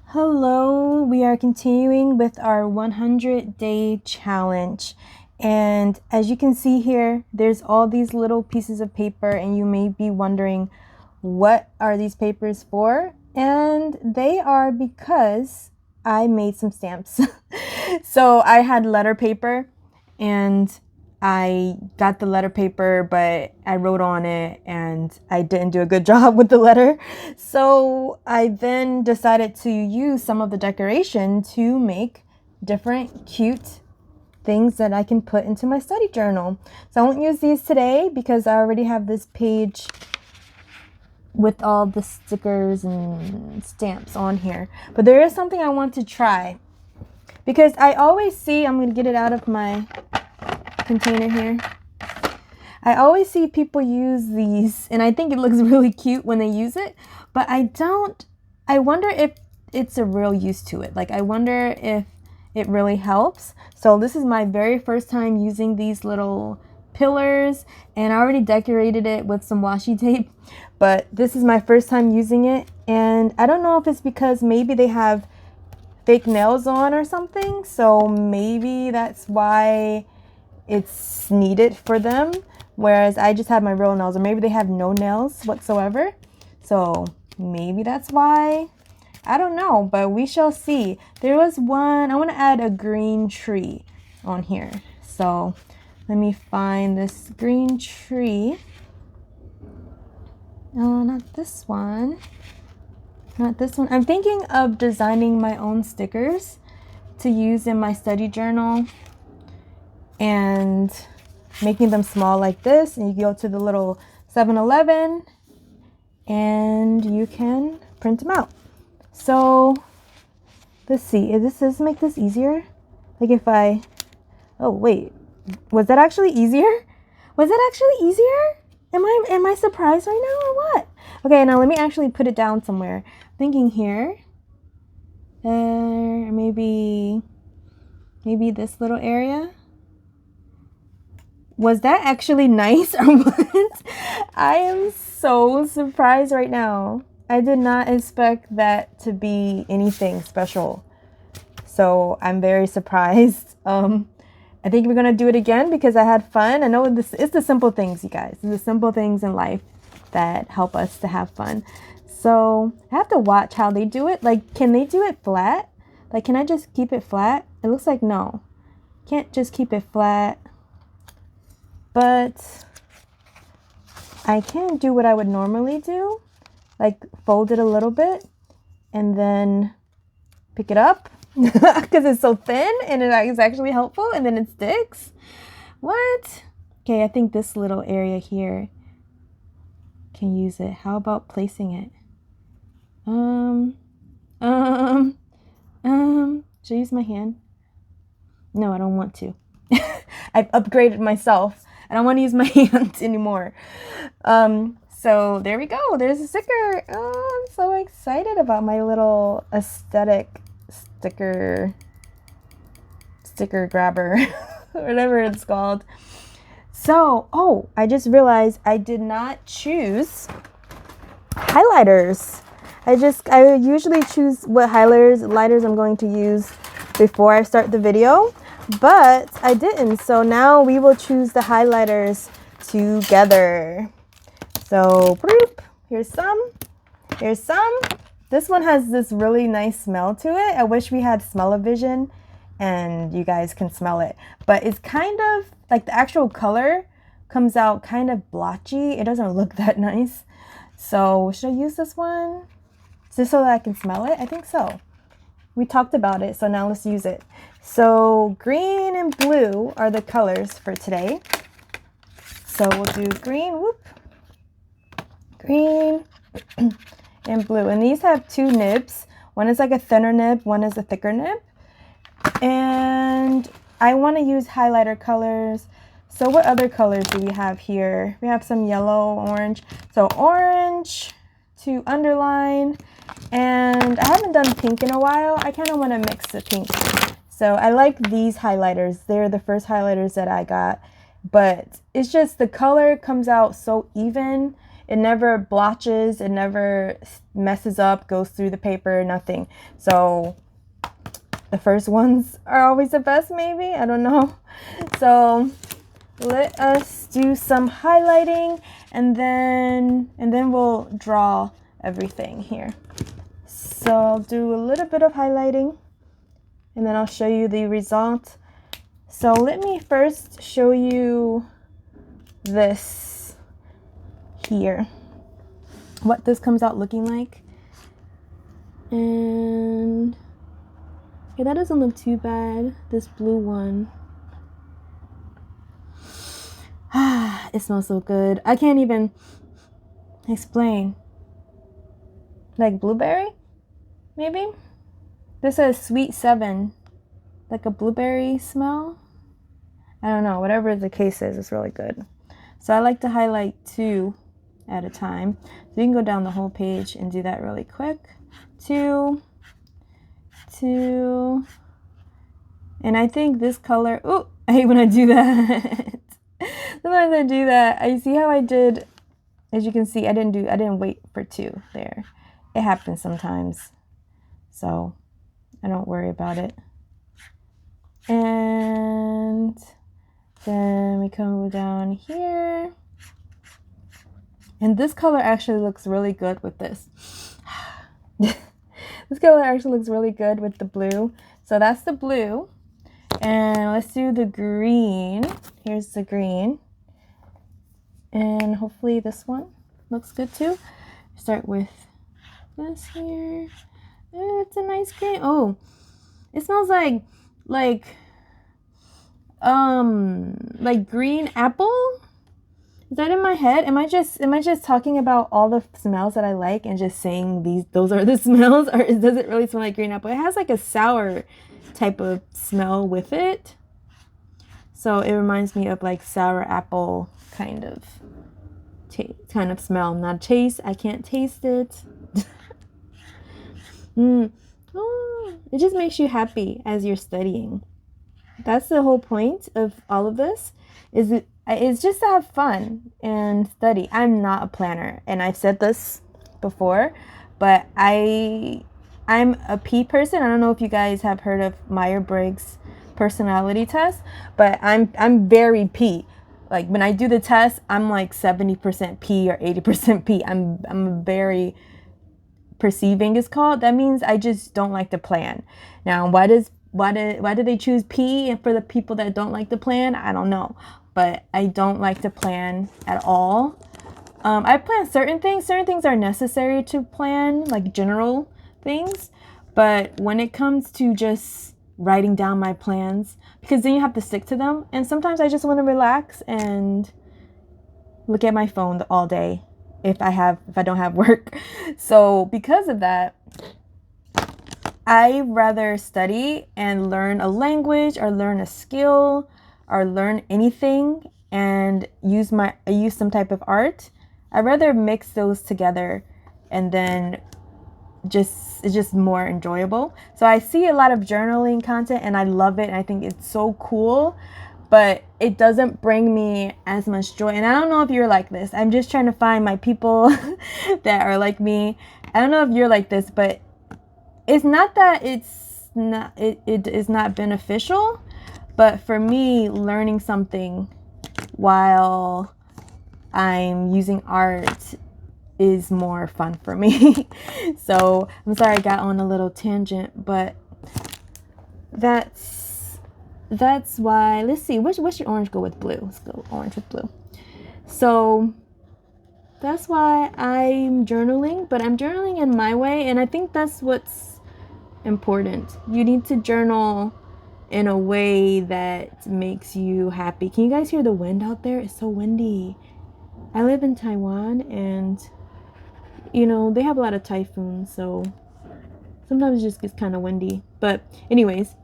Hello, we are continuing with our 100-day challenge. And as you can see here, there's all these little pieces of paper, and you may be wondering, what are these papers for? And they are because I made some stamps. So I had letter paper and I got the letter paper, but I wrote on it and I didn't do a good job with the letter. So I then decided to use some of the decoration to make different cute things that I can put into my study journal. So I won't use these today because I already have this page with all the stickers and stamps on here. But there is something I want to try because I always see, I'm going to get it out of my container here. I always see people use these and I think it looks really cute when they use it, but I wonder if it's a real use to it. Like, I wonder if it really helps. So this is my very first time using these little pillars, and I already decorated it with some washi tape, but this is my first time using it. And I don't know if it's because maybe they have fake nails on or something, so maybe that's why it's needed for them, whereas I just have my real nails, or maybe they have no nails whatsoever, so maybe that's why. I don't know, but we shall see. There was one, I want to add a green tree on here, so let me find this green tree. Oh, not this one. Not this one. I'm thinking of designing my own stickers to use in my study journal and making them small like this, and you go to the little 7-Eleven and you can print them out. So let's see, does this make this easier? Like if I, oh wait, was that actually easier? Was that actually easier? Am I surprised right now or what? Okay, now let me actually put it down somewhere. I'm thinking here, maybe this little area. Was that actually nice or what? I am so surprised right now. I did not expect that to be anything special. So I'm very surprised. I think we're gonna do it again because I had fun. I know it's the simple things, you guys. It's the simple things in life that help us to have fun. So I have to watch how they do it. Like, can they do it flat? Like, can I just keep it flat? It looks like no. Can't just keep it flat. But I can do what I would normally do, like fold it a little bit and then pick it up because it's so thin and it is actually helpful, and then it sticks. What? Okay, I think this little area here can use it. How about placing it? Should I use my hand? No, I don't want to. I've upgraded myself. I don't want to use my hands anymore. So there we go. There's a sticker. Oh, I'm so excited about my little aesthetic sticker grabber, whatever it's called. So, oh, I just realized I did not choose highlighters. I usually choose what highlighters I'm going to use before I start the video, but I didn't. So now we will choose the highlighters together. So here's some. This one has this really nice smell to it. I wish we had smell-o-vision and you guys can smell it, but it's kind of like the actual color comes out kind of blotchy. It doesn't look that nice. So should I use this one just so that I can smell it? I think so. We talked about it, so now let's use it. So green and blue are the colors for today. So we'll do green, green and blue. And these have two nibs. One is like a thinner nib, one is a thicker nib. And I want to use highlighter colors. So what other colors do we have here? We have some yellow, orange. So orange to underline. And I haven't done pink in a while. I kind of want to mix the pink. So I like these highlighters. They're the first highlighters that I got. But it's just the color comes out so even. It never blotches, it never messes up, goes through the paper, nothing. So the first ones are always the best, maybe, I don't know. So let us do some highlighting, and then we'll draw everything here. So I'll do a little bit of highlighting, and then I'll show you the result. So let me first show you this here, what this comes out looking like. And yeah, that doesn't look too bad, this blue one. It smells so good. I can't even explain. Like blueberry, maybe? This says sweet 7, like a blueberry smell. I don't know, whatever the case is, it's really good. So I like to highlight 2 at a time. So you can go down the whole page and do that really quick. 2, 2, and I think this color, oh, I hate when I do that. Sometimes I do that. I see how I did, as you can see, I didn't wait for 2 there. It happens sometimes, so I don't worry about it. And then we come down here, and this color actually looks really good with this. This color actually looks really good with the blue. So that's the blue, and let's do the green. Here's the green, and hopefully this one looks good too. Start with this here. It's a nice green. Oh, it smells like green apple. Is that in my head? Am I just talking about all the smells that I like and just saying those are the smells, or does it really smell like green apple? It has like a sour type of smell with it, so it reminds me of like sour apple kind of smell. Not taste. I can't taste it. Oh, it just makes you happy as you're studying. That's the whole point of all of this. It's just to have fun and study. I'm not a planner, and I've said this before, but I'm a P person. I don't know if you guys have heard of Myers-Briggs personality test, but I'm very P. Like when I do the test, I'm like 70% P or 80% P. I'm very perceiving is called. That means I just don't like to plan. Now, why do they choose P for the people that don't like to plan? I don't know, but I don't like to plan at all. I plan certain things. Certain things are necessary to plan, like general things. But when it comes to just writing down my plans, because then you have to stick to them. And sometimes I just want to relax and look at my phone all day if I don't have work. So because of that, I rather study and learn a language or learn a skill or learn anything and use some type of art. I'd rather mix those together, and then it's just more enjoyable. So I see a lot of journaling content and I love it, and I think it's so cool, but it doesn't bring me as much joy. And I don't know if you're like this. I'm just trying to find my people that are like me. I don't know if you're like this, but it's not that it is not beneficial, but for me, learning something while I'm using art is more fun for me. So I'm sorry I got on a little tangent, but that's why. Let's see, which should orange go with blue? Let's go orange with blue. So that's why I'm journaling, but I'm journaling in my way, and I think that's what's important. You need to journal in a way that makes you happy. Can you guys hear the wind out there? It's so windy. I live in Taiwan, and they have a lot of typhoons, so sometimes it just gets kind of windy. But anyways,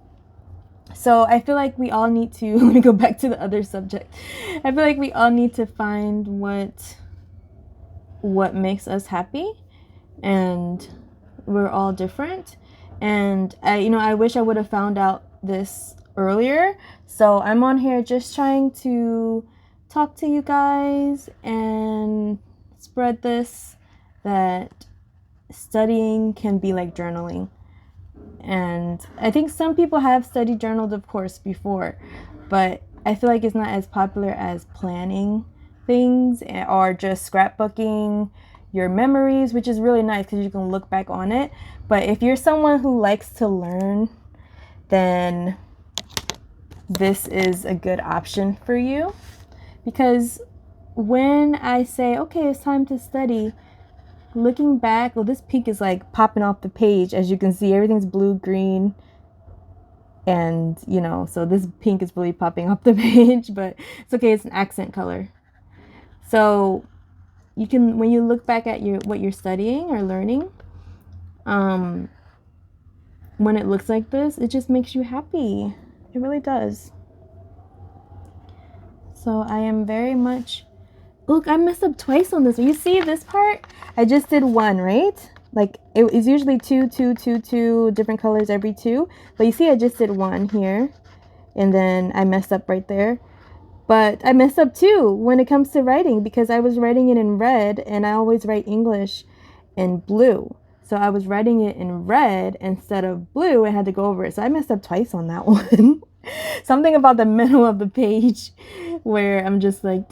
so I feel like we all need to let me go back to the other subject. I feel like we all need to find what makes us happy, and we're all different. And I wish I would have found out this earlier. So I'm on here just trying to talk to you guys and spread this, that studying can be like journaling. And I think some people have study journaled, of course, before, but I feel like it's not as popular as planning things or just scrapbooking your memories, which is really nice because you can look back on it. But if you're someone who likes to learn, then this is a good option for you. Because when I say, okay, it's time to study, looking back, well, this pink is like popping off the page. As you can see, everything's blue, green, and so this pink is really popping off the page, but it's okay, it's an accent color. So you can, when you look back at what you're studying or learning, when it looks like this, it just makes you happy. It really does. So I am very much, look, I messed up twice on this. You see this part? I just did one, right? Like it is usually two different colors every two. But you see I just did one here. And then I messed up right there. But I messed up too when it comes to writing because I was writing it in red and I always write English in blue. So I was writing it in red instead of blue and had to go over it. So I messed up twice on that one. Something about the middle of the page where I'm just like,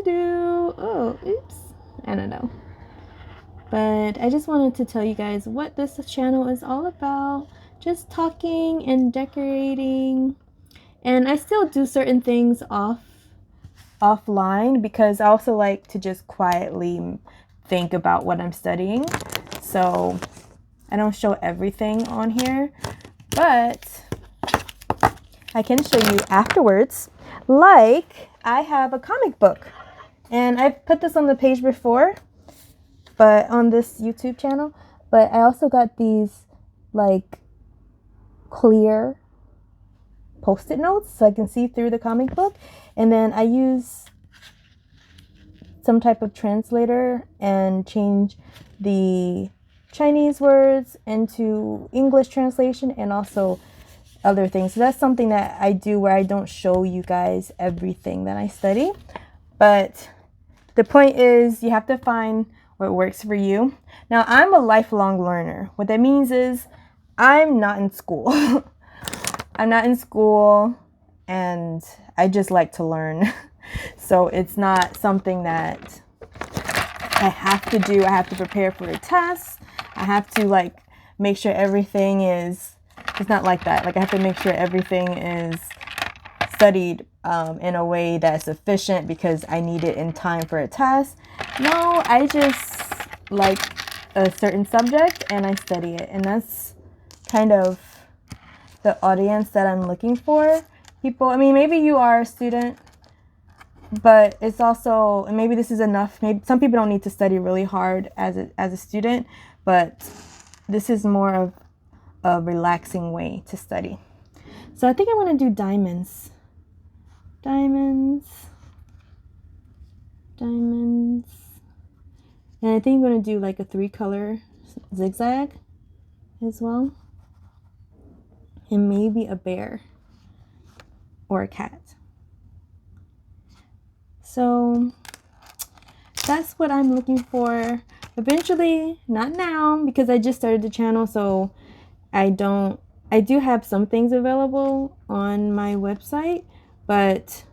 oh, oops. I don't know. But I just wanted to tell you guys what this channel is all about. Just talking and decorating. And I still do certain things offline because I also like to just quietly think about what I'm studying. So I don't show everything on here, but I can show you afterwards. Like I have a comic book and I've put this on the page before, but on this YouTube channel, but I also got these like clear Post-it notes so I can see through the comic book, and then I use some type of translator and change the Chinese words into English translation and also other things. So that's something that I do where I don't show you guys everything that I study, but the point is you have to find what works for you. Now I'm a lifelong learner. What that means is I'm not in school. I'm not in school and I just like to learn. So it's not something that I have to do. I have to prepare for a test. I have to like make sure everything is, it's not like that. Like I have to make sure everything is studied in a way that's efficient because I need it in time for a test. No, I just like a certain subject and I study it. And that's kind of the audience that I'm looking for. People, I mean, maybe you are a student, but it's also, and maybe this is enough. Maybe some people don't need to study really hard as a student, but this is more of a relaxing way to study. So I think I'm going to do diamonds. Diamonds. And I think I'm going to do like a 3-color zigzag as well. And maybe a bear or a cat. So that's what I'm looking for. Eventually, not now because I just started the channel, so I do have some things available on my website, but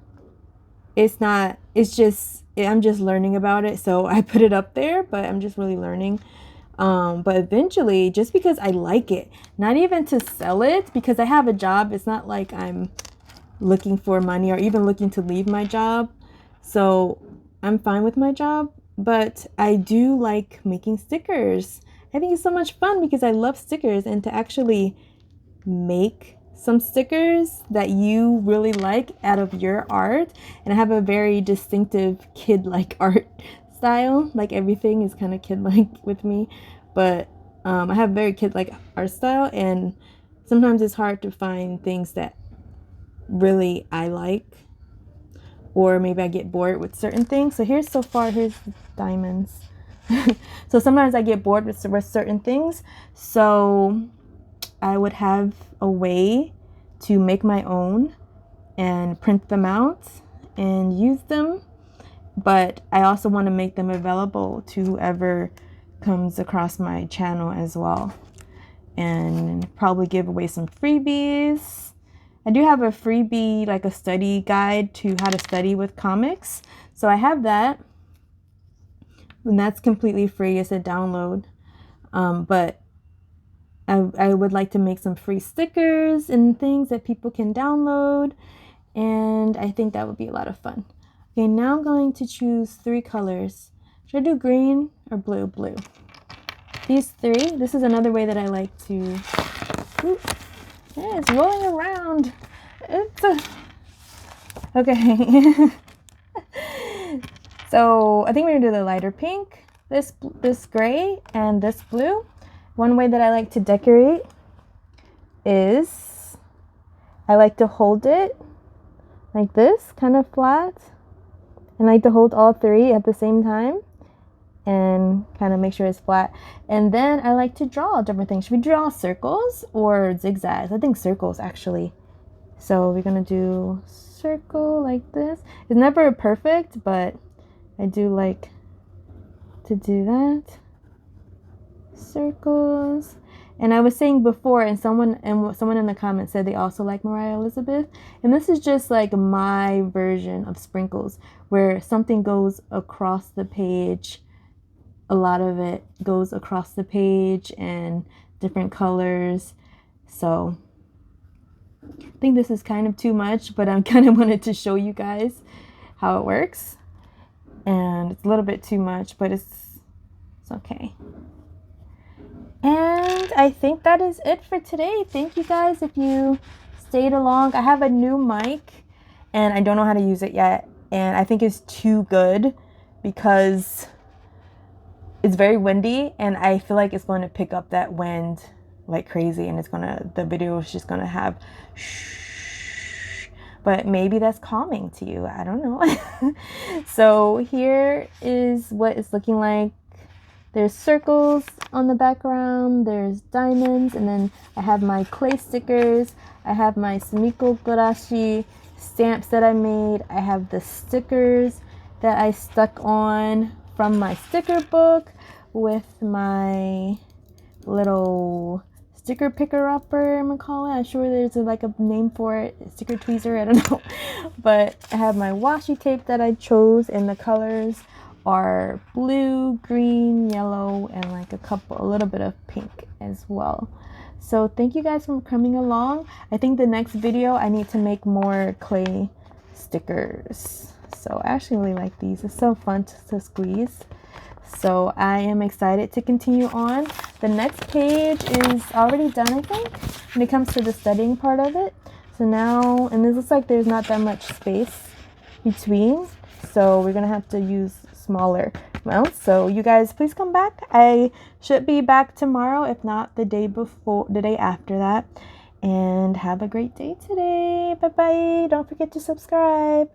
I'm just learning about it, so I put it up there, but I'm just really learning. But eventually, just because I like it, not even to sell it because I have a job. It's not like I'm looking for money or even looking to leave my job. So I'm fine with my job, but I do like making stickers. I think it's so much fun because I love stickers, and to actually make some stickers that you really like out of your art. And I have a very distinctive kid-like art style. Like everything is kind of kid-like with me, but I have very kid-like art style, and sometimes it's hard to find things that really I like, or maybe I get bored with certain things. So here's diamonds. So sometimes I get bored with certain things, so I would have a way to make my own and print them out and use them. but I also want to make them available to whoever comes across my channel as well, and probably give away some freebies. I do have a freebie, like a study guide to how to study with comics, so I have that, and that's completely free. It's a download, but I would like to make some free stickers and things that people can download, and I think that would be a lot of fun. Okay, now I'm going to choose 3 colors. Should I do green or blue? Blue. These 3. This is another way that I like to... Ooh, yeah, it's rolling around. Okay. So I think we're gonna do the lighter pink, this gray, and this blue. One way that I like to decorate is I like to hold it like this, kind of flat, and I like to hold all 3 at the same time and kind of make sure it's flat. And then I like to draw different things. Should we draw circles or zigzags? I think circles, actually. So we're gonna do circle like this. It's never perfect, but I do like to do that. Circles. And I was saying before, and someone in the comments said they also like Mariah Elizabeth, and this is just like my version of sprinkles, where something goes across the page. A lot of it goes across the page and different colors. So I think this is kind of too much, but I kind of wanted to show you guys how it works. And it's a little bit too much, but it's okay. And I think that is it for today. Thank you guys if you stayed along. I have a new mic and I don't know how to use it yet. And I think it's too good because it's very windy and I feel like it's going to pick up that wind like crazy, and the video is just gonna have shh. But maybe that's calming to you. I don't know. So here is what it's looking like. There's circles on the background, there's diamonds, and then I have my clay stickers, I have my Sumiko Gurashi stamps that I made, I have the stickers that I stuck on from my sticker book with my little sticker picker-upper, I'm gonna call it. I'm sure there's like a name for it, sticker tweezer, I don't know. But I have my washi tape that I chose, and the colors are blue, green, yellow, and like a little bit of pink as well. So thank you guys for coming along. I think the next video I need to make more clay stickers. So I actually really like these. It's so fun to squeeze. So I am excited to continue on. The next page is already done, I think, when it comes to the studying part of it. So now, and this looks like there's not that much space between, so we're gonna have to use smaller amounts. So you guys please come back. I should be back tomorrow, if not the day after that. And have a great day today. Bye bye. Don't forget to subscribe.